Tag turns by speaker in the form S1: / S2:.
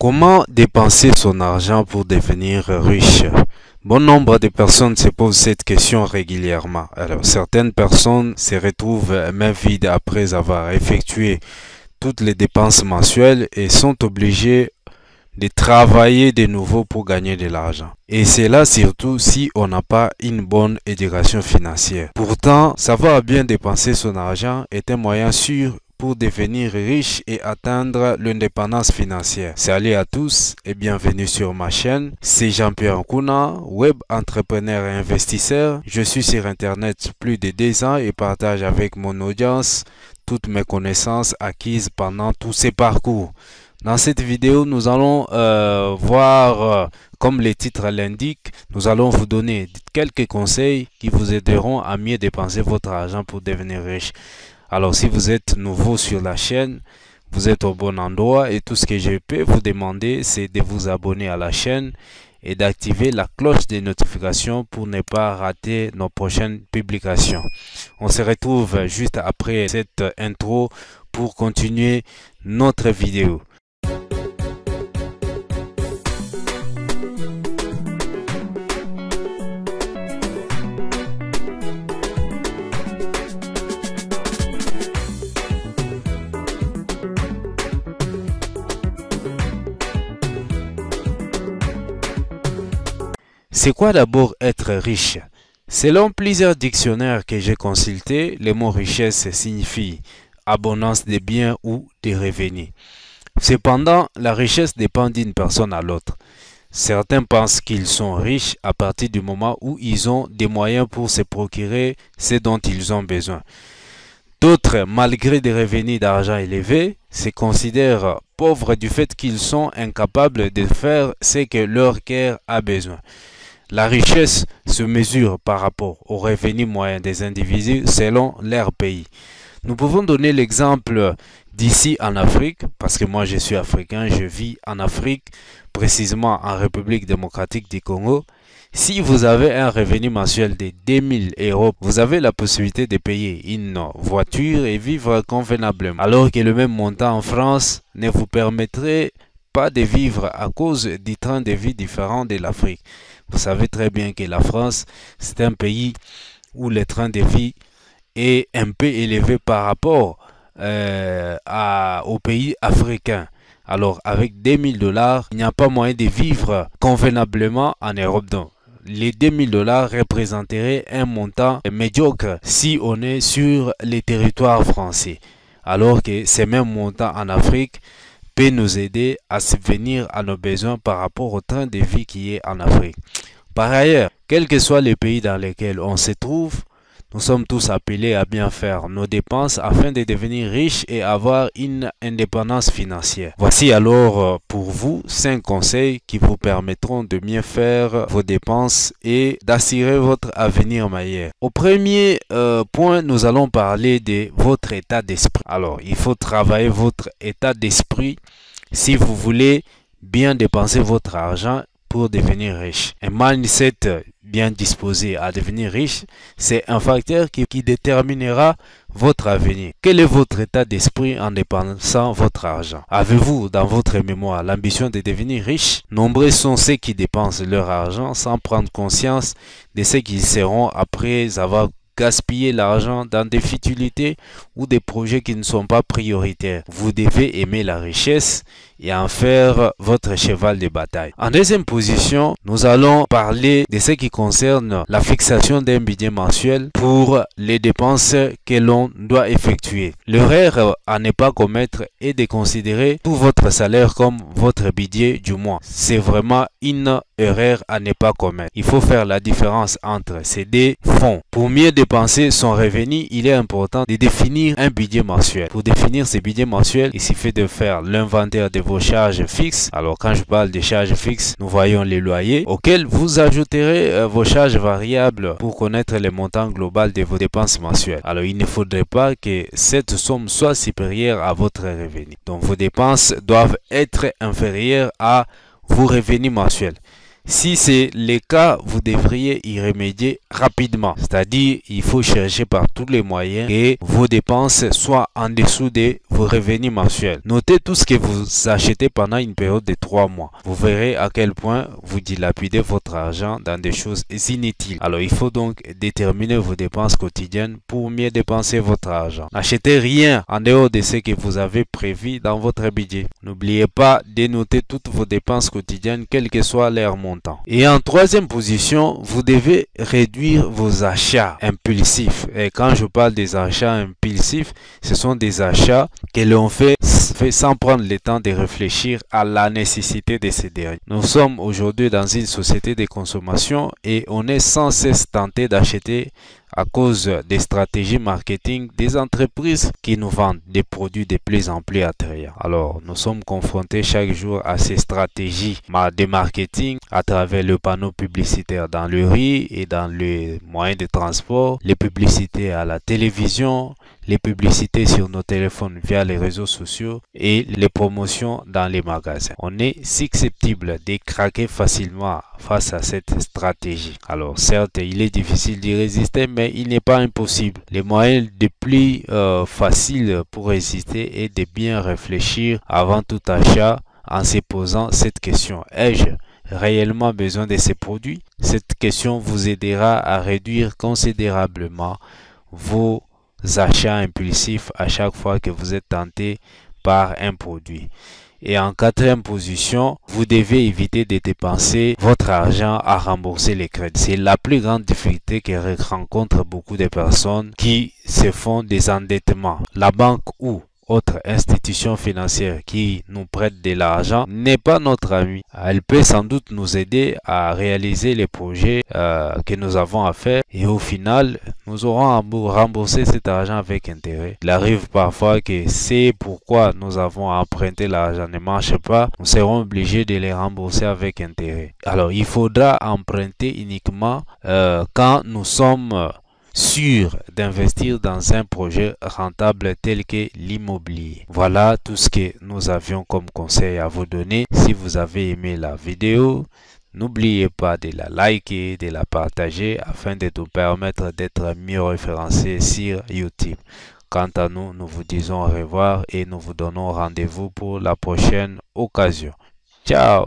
S1: Comment dépenser son argent pour devenir riche? Bon nombre de personnes se posent cette question régulièrement. Alors, certaines personnes se retrouvent main vide après avoir effectué toutes les dépenses mensuelles et sont obligées de travailler de nouveau pour gagner de l'argent. Et c'est là surtout si on n'a pas une bonne éducation financière. Pourtant, savoir bien dépenser son argent est un moyen sûr pour devenir riche et atteindre l'indépendance financière. Salut à tous et bienvenue sur ma chaîne. C'est Jean-Pierre Nkuna, web entrepreneur et investisseur. Je suis sur internet plus de 2 ans et partage avec mon audience toutes mes connaissances acquises pendant tous ces parcours. Dans cette vidéo, nous allons voir, comme le titre l'indique, nous allons vous donner quelques conseils qui vous aideront à mieux dépenser votre argent pour devenir riche. Alors, si vous êtes nouveau sur la chaîne, vous êtes au bon endroit et tout ce que je peux vous demander, c'est de vous abonner à la chaîne et d'activer la cloche des notifications pour ne pas rater nos prochaines publications. On se retrouve juste après cette intro pour continuer notre vidéo. C'est quoi d'abord être riche? Selon plusieurs dictionnaires que j'ai consultés, le mot richesse signifie abondance de biens ou de revenus. Cependant, la richesse dépend d'une personne à l'autre. Certains pensent qu'ils sont riches à partir du moment où ils ont des moyens pour se procurer ce dont ils ont besoin. D'autres, malgré des revenus d'argent élevés, se considèrent pauvres du fait qu'ils sont incapables de faire ce que leur cœur a besoin. La richesse se mesure par rapport aux revenus moyens des individus selon leur pays. Nous pouvons donner l'exemple d'ici en Afrique, parce que moi je suis africain, je vis en Afrique, précisément en République démocratique du Congo. Si vous avez un revenu mensuel de 2000 €, vous avez la possibilité de payer une voiture et vivre convenablement. Alors que le même montant en France ne vous permettrait pas de vivre à cause du train de vie différent de l'Afrique. Vous savez très bien que la France, c'est un pays où le train de vie est un peu élevé par rapport aux pays africains. Alors, avec 2000 $, il n'y a pas moyen de vivre convenablement en Europe. Donc, les 2000 $ représenteraient un montant médiocre si on est sur les territoires français. Alors que ces mêmes montants en Afrique peut nous aider à subvenir à nos besoins par rapport au train de vie qui est en Afrique. Par ailleurs, quels que soient les pays dans lesquels on se trouve, nous sommes tous appelés à bien faire nos dépenses afin de devenir riches et avoir une indépendance financière. Voici alors pour vous 5 conseils qui vous permettront de mieux faire vos dépenses et d'assurer votre avenir meilleur. Au premier point, nous allons parler de votre état d'esprit. Alors, il faut travailler votre état d'esprit si vous voulez bien dépenser votre argent pour devenir riche. Un mindset bien disposé à devenir riche, c'est un facteur qui déterminera votre avenir. Quel est votre état d'esprit en dépensant votre argent? Avez-vous dans votre mémoire l'ambition de devenir riche? Nombreux sont ceux qui dépensent leur argent sans prendre conscience de ce qu'ils seront après avoir gaspiller l'argent dans des futilités ou des projets qui ne sont pas prioritaires. Vous devez aimer la richesse et en faire votre cheval de bataille. En deuxième position, nous allons parler de ce qui concerne la fixation d'un budget mensuel pour les dépenses que l'on doit effectuer. L'erreur à ne pas commettre est de considérer tout votre salaire comme votre budget du mois. C'est vraiment une erreur à ne pas commettre. Il faut faire la différence entre ces deux fonds. Pour mieux dépenser son revenu, il est important de définir un budget mensuel. Pour définir ce budget mensuel, il suffit de faire l'inventaire de vos charges fixes. Alors quand je parle de charges fixes, nous voyons les loyers auxquels vous ajouterez vos charges variables pour connaître le montant global de vos dépenses mensuelles. Alors il ne faudrait pas que cette somme soit supérieure à votre revenu. Donc vos dépenses doivent être inférieures à vos revenus mensuels. Si c'est le cas, vous devriez y remédier rapidement. C'est-à-dire, il faut chercher par tous les moyens que vos dépenses soient en dessous de vos revenus mensuels. Notez tout ce que vous achetez pendant une période de 3 mois. Vous verrez à quel point vous dilapidez votre argent dans des choses inutiles. Alors, il faut donc déterminer vos dépenses quotidiennes pour mieux dépenser votre argent. N'achetez rien en dehors de ce que vous avez prévu dans votre budget. N'oubliez pas de noter toutes vos dépenses quotidiennes, quel que soit leur montant. Et en troisième position, vous devez réduire vos achats impulsifs. Et quand je parle des achats impulsifs, ce sont des achats que l'on fait sans prendre le temps de réfléchir à la nécessité de ces derniers. Nous sommes aujourd'hui dans une société de consommation et on est sans cesse tenté d'acheter à cause des stratégies marketing des entreprises qui nous vendent des produits de plus en plus attrayants. Alors, nous sommes confrontés chaque jour à ces stratégies de marketing à travers le panneau publicitaire dans le riz et dans les moyens de transport, les publicités à la télévision, les publicités sur nos téléphones via les réseaux sociaux et les promotions dans les magasins. On est susceptible de craquer facilement face à cette stratégie. Alors certes, il est difficile d'y résister, mais il n'est pas impossible. Les moyens les plus faciles pour résister est de bien réfléchir avant tout achat en se posant cette question. Ai-je réellement besoin de ces produits? Cette question vous aidera à réduire considérablement vos achats impulsifs à chaque fois que vous êtes tenté par un produit. Et en quatrième position, vous devez éviter de dépenser votre argent à rembourser les crédits. C'est la plus grande difficulté que rencontrent beaucoup de personnes qui se font des endettements. La banque ou autre institution financière qui nous prête de l'argent n'est pas notre ami. Elle peut sans doute nous aider à réaliser les projets que nous avons à faire et au final, nous aurons à rembourser cet argent avec intérêt. Il arrive parfois que c'est pourquoi nous avons emprunté l'argent ne marche pas, nous serons obligés de les rembourser avec intérêt. Alors, il faudra emprunter uniquement quand nous sommes sûr d'investir dans un projet rentable tel que l'immobilier. Voilà tout ce que nous avions comme conseil à vous donner. Si vous avez aimé la vidéo, n'oubliez pas de la liker, de la partager afin de nous permettre d'être mieux référencés sur YouTube. Quant à nous, nous vous disons au revoir et nous vous donnons rendez-vous pour la prochaine occasion. Ciao!